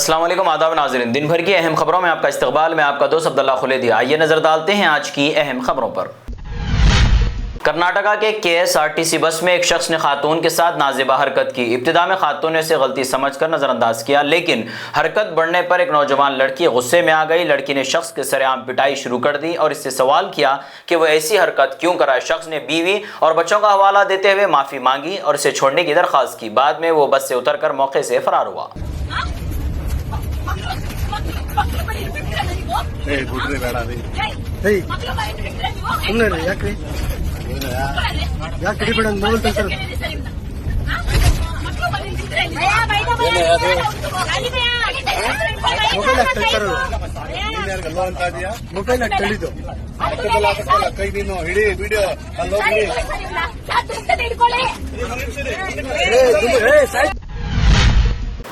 अस्सलाम वालेकुम, आदाब नाज़रीन। दिन भर की अहम खबरों में आपका इस्तकबाल। मैं आपका दोस्त अब्दुल्ला खुलेदी। आइए नजर डालते हैं आज की अहम खबरों पर। कर्नाटका के KSRTC बस में एक शख्स ने खातून के साथ नाज़ेबा हरकत की। इब्तिदा में खातून ने उसे गलती समझकर नज़रअंदाज किया, लेकिन हरकत बढ़ने पर एक नौजवान लड़की गुस्से में आ गई। लड़की ने शख्स के सरेआम पिटाई शुरू कर दी और इससे सवाल किया कि वह ऐसी हरकत क्यों कराए। शख्स ने बीवी और बच्चों का हवाला देते हुए माफ़ी मांगी और इसे छोड़ने की दरख्वास्त की। बाद में वो बस से उतरकर मौके से फरार हुआ।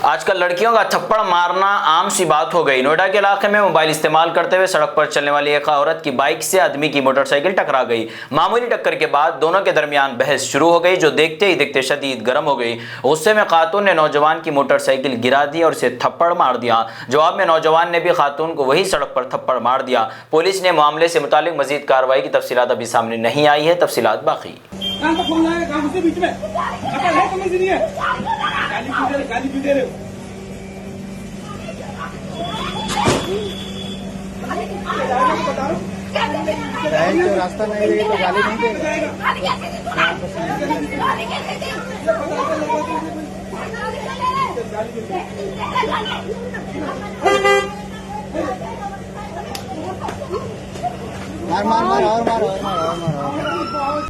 आजकल लड़कियों का थप्पड़ मारना आम सी बात हो गई। नोएडा के इलाके में मोबाइल इस्तेमाल करते हुए सड़क पर चलने वाली एक औरत की बाइक से आदमी की मोटरसाइकिल टकरा गई। मामूली टक्कर के बाद दोनों के दरमियान बहस शुरू हो गई, जो देखते ही देखते शदीद गर्म हो गई। गुस्से में खातून ने नौजवान की मोटरसाइकिल गिरा दी और उसे थप्पड़ मार दिया। जवाब में नौजवान ने भी खातून को वही सड़क पर थप्पड़ मार दिया। पुलिस ने मामले से मुतालिक मजीद कार्रवाई की तफसीलात अभी सामने नहीं आई है। तफसीलात बाकी। रास्ता नहीं रही तो गाली नहीं देगा। मार मार मार और मार और मार और मार।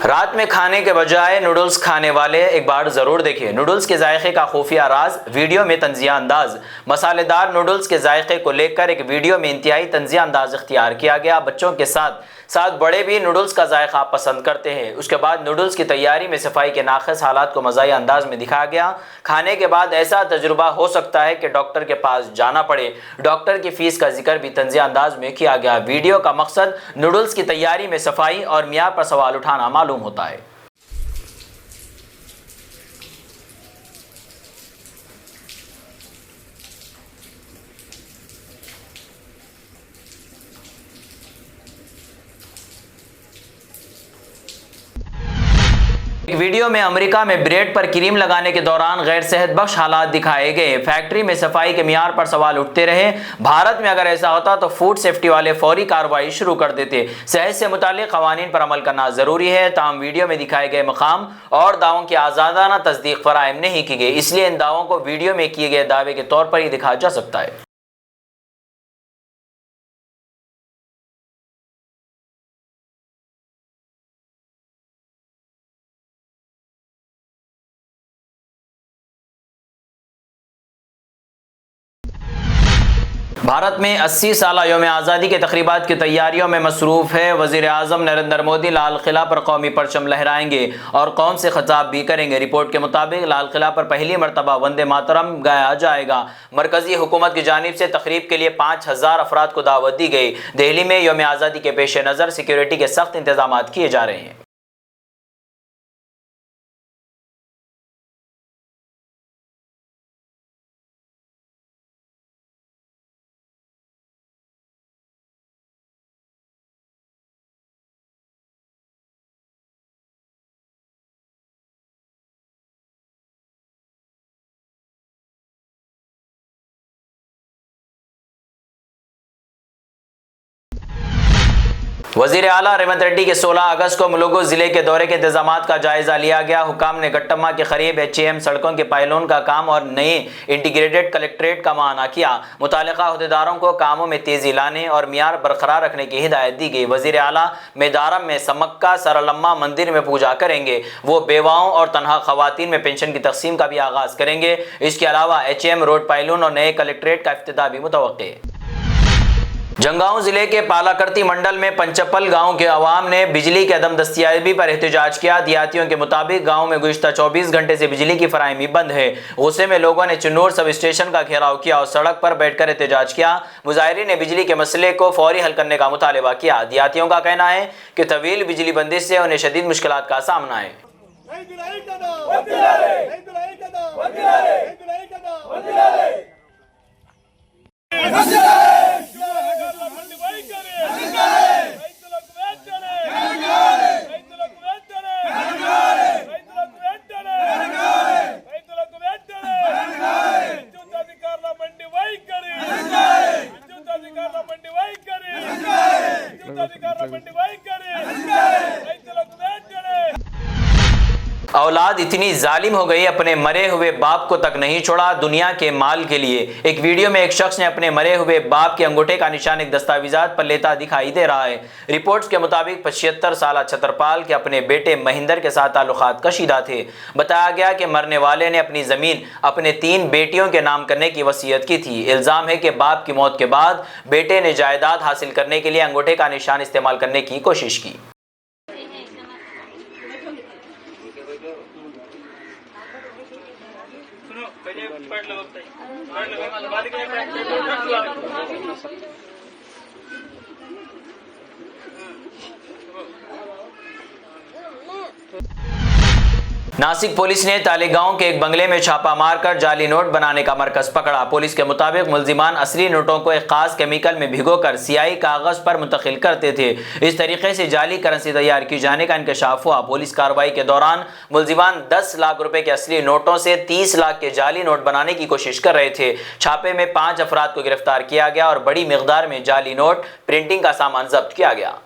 रात में खाने के बजाय नूडल्स खाने वाले एक बार जरूर देखिए। नूडल्स के जायके का खुफिया राज वीडियो में तंजिया अंदाज। मसालेदार नूडल्स के जायके को लेकर एक वीडियो में इंतहाई तंजिया अंदाज इख्तियार किया गया। बच्चों के साथ साथ बड़े भी नूडल्स का जायका पसंद करते हैं। उसके बाद नूडल्स की तैयारी में सफाई के नाक़िस हालात को मज़ाही अंदाज में दिखाया गया। खाने के बाद ऐसा तजुर्बा हो सकता है कि डॉक्टर के पास जाना पड़े। डॉक्टर की फीस का जिक्र भी तंजिया अंदाज में किया गया। वीडियो का मकसद नूडल्स की तैयारी में सफाई और मियार पर सवाल उठाना मालूम होता है। वीडियो में अमेरिका में ब्रेड पर क्रीम लगाने के दौरान गैर सेहत बख्श हालात दिखाए गए। फैक्ट्री में सफाई के मियार पर सवाल उठते रहे। भारत में अगर ऐसा होता तो फूड सेफ्टी वाले फौरी कार्रवाई शुरू कर देते। सेहत से मुतालिक कवानीन पर अमल करना जरूरी है। ताहम वीडियो में दिखाए गए मकाम और दावों की आज़ादाना तस्दीक फराहम नहीं की गई, इसलिए इन दावों को वीडियो में किए गए दावे के तौर पर ही दिखाया जा सकता है। भारत में 80 साल यौम आज़ादी के तकरीबात की तैयारियों में मसरूफ़ है। वज़ीर आज़म नरेंद्र मोदी लाल किला पर कौमी परचम लहराएंगे और कौम से खिताब भी करेंगे। रिपोर्ट के मुताबिक लाल किला पर पहली मरतबा वंदे मातरम गाया जाएगा। मरकजी हुकूमत की जानिब से तकरीब के लिए 5000 अफराद को दावत दी गई। दिल्ली में यौम आज़ादी के पेश नज़र सिक्योरिटी के सख्त इंतजाम किए जा रहे हैं। वज़ीर आला रेवंत रेड्डी के 16 अगस्त को मुलुगु जिले के दौरे के इंतजामात का जायजा लिया गया। हुकाम ने गट्टम्मा के करीब HAM सड़कों के पाइलोन का काम और नए इंटीग्रेटेड कलेक्ट्रेट का मुआयना किया। मुतालिका अहदेदारों को कामों में तेजी लाने और मियार बरकरार रखने की हिदायत दी गई। वज़ीर आला मेदारम में समक्का सरलम्मा मंदिर में पूजा करेंगे। वो बेवाओं और तनहा खवातीन में पेंशन की तकसीम का भी आगाज करेंगे। इसके अलावा HAM रोड पाइलोन और नए कलेक्ट्रेट का इफ्तिताह भी मुतवक्के है। जंगांव जिले के पालाकर्ती मंडल में पंचपल गांव के अवाम ने बिजली की अदम दस्तियाबी पर एहतजाज किया। दिहातियों के मुताबिक गांव में गुज़िश्ता 24 घंटे से बिजली की फराहमी बंद है। गुस्से में लोगों ने चुन्नूर सब स्टेशन का घेराव किया और सड़क पर बैठकर एहतजाज किया। मुजाहिरीन ने बिजली के मसले को फौरी हल करने का मुतालबा किया। दिहातियों का कहना है कि तवील बिजली बंदिश से उन्हें शदीद मुश्किलात का सामना है। औलाद इतनी जालिम हो गई, अपने मरे हुए बाप को तक नहीं छोड़ा दुनिया के माल के लिए। एक वीडियो में एक शख्स ने अपने मरे हुए बाप के अंगूठे का निशान एक दस्तावेजात पर लेता दिखाई दे रहा है। रिपोर्ट्स के मुताबिक 75 साल छतरपाल के अपने बेटे महिंदर के साथ ताल्लुकात कशीदा थे। बताया गया कि मरने वाले ने अपनी जमीन अपने 3 बेटियों के नाम करने की वसीयत की थी। इल्जाम है कि बाप की मौत के बाद बेटे ने जायदाद हासिल करने के लिए अंगूठे का निशान इस्तेमाल करने की कोशिश की। नासिक पुलिस ने तालेगांव के एक बंगले में छापा मारकर जाली नोट बनाने का मरकज पकड़ा। पुलिस के मुताबिक मुल्जिमान असली नोटों को एक खास केमिकल में भिगोकर सियाही कागज पर मुंतकिल करते थे। इस तरीके से जाली करेंसी तैयार की जाने का इंकशाफ हुआ। पुलिस कार्रवाई के दौरान मुल्जिमान 10 लाख रुपए के असली नोटों से 30 लाख के जाली नोट बनाने की कोशिश कर रहे थे। छापे में 5 अफराद को गिरफ्तार किया गया और बड़ी मिकदार में जाली नोट प्रिंटिंग का सामान जब्त किया गया।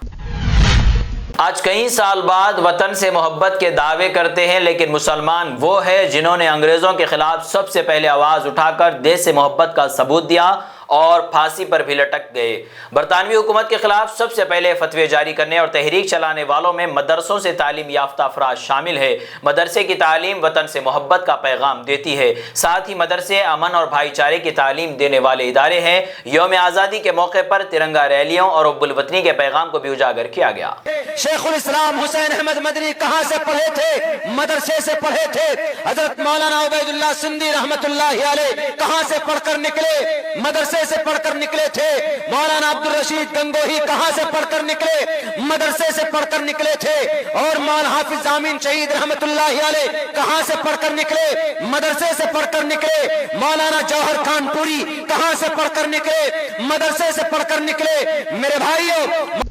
आज कई साल बाद वतन से मोहब्बत के दावे करते हैं, लेकिन मुसलमान वो है जिन्होंने अंग्रेजों के खिलाफ सबसे पहले आवाज उठाकर देश से मोहब्बत का सबूत दिया और फांसी पर भी लटक गए। बरतानवी हुकूमत के खिलाफ सबसे पहले फतवे जारी करने और तहरीक चलाने वालों में मदरसों से तालीम याफ्ता अफराद शामिल है। मदरसे की तालीम वतन से मोहब्बत का पैगाम देती है। साथ ही मदरसे अमन और भाईचारे की तालीम देने वाले इदारे हैं। यौम आज़ादी के मौके पर तिरंगा रैलियों और हुब्बुल वतनी के पैगाम को भी उजागर किया गया। शेखुल इस्लाम हुसैन अहमद मदनी कहाँ से पढ़े थे? मदरसे से पढ़े थे। हजरत मौलाना उबैदुल्लाह सिंधी रहमतुल्लाहि अलैह कहाँ से पढ़कर निकले? मदरसे से पढ़कर निकले थे। मौलाना अब्दुल रशीद गंगोही कहां से पढ़कर निकले? मदरसे से पढ़कर निकले थे। और मौलाना हाफिज जामीन शहीद रहमतुल्लाहि अलैह कहां से पढ़कर निकले? मदरसे से पढ़कर निकले। मौलाना जौहर खानपुरी कहां से पढ़कर निकले? मदरसे से पढ़कर निकले। मेरे भाइयों,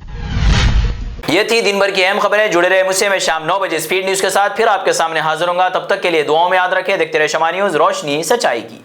ये थी दिन भर की अहम खबरें। जुड़े रहे मुझसे। मैं शाम 9 बजे स्पीड न्यूज के साथ फिर आपके सामने हाजिर होऊंगा। तब तक के लिए दुआओं में याद रखें। देखते रहे शमा न्यूज, रोशनी सच्चाई की।